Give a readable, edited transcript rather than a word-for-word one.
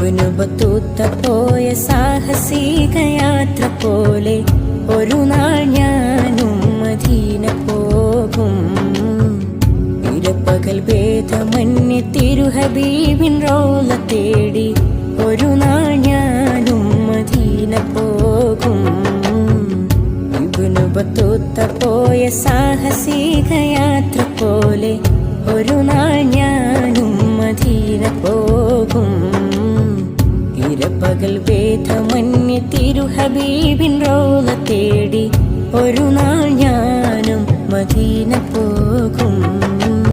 Ibnu Battuta പോയ സാഹസിക യാത്ര പോലെ ഒരു നാൾ ഞാനും മദീന പോകും. ഇരപ്പകൽ ഭേദമന്യേ തിരുഹബീബിൻ റൗള തേടി ഒരു നാൾ ഞാനും മദീന പോകും. ഇബ്നു ബത്തൂത്ത പോയ സാഹസിക യാത്ര പോലെ ഒരു നാൾ ഞാനും മദീന പോകും. ഇരപ്പകൽ ഭേദമന്യേ തിരുഹബീബിൻ റൗള തേടി ഒരു നാൾ ഞാനും മദീന